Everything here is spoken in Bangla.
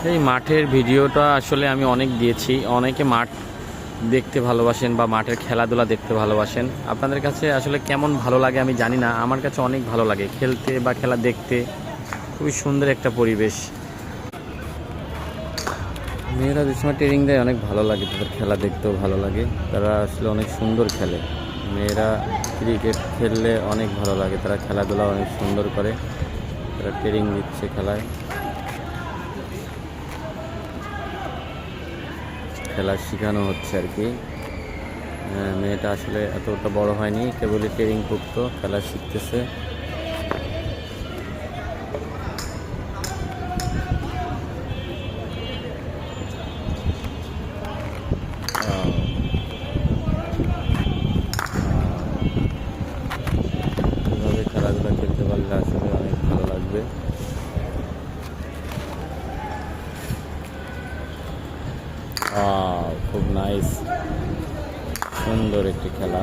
এই মাঠের ভিডিওটা আসলে আমি অনেক দিয়েছি। অনেকে মাঠ দেখতে ভালোবাসেন বা মাঠের খেলাধুলা দেখতে ভালোবাসেন। আপনাদের কাছে আসলে কেমন ভালো লাগে আমি জানি না, আমার কাছে অনেক ভালো লাগে খেলতে বা খেলা দেখতে। খুবই সুন্দর একটা পরিবেশ। মেয়েরা যে সময় ট্রেনিং দেয় অনেক ভালো লাগে, তাদের খেলা দেখতেও ভালো লাগে। তারা আসলে অনেক সুন্দর খেলে। মেয়েরা ক্রিকেট খেললে অনেক ভালো লাগে, তারা খেলাধুলা অনেক সুন্দর করে। তারা ট্রেনিং দিচ্ছে খেলায়, খেলা শেখানো হচ্ছে আর কি। মেয়েটা আসলে এতটা বড় হয়নি, কেবলই ট্রেনিং ভুক্ত, খেলা শিখতেছে। এভাবে খেলাধুলা খেলতে পারলে আসলে অনেক ভালো লাগবে। খুব নাইস, সুন্দর একটি খেলা।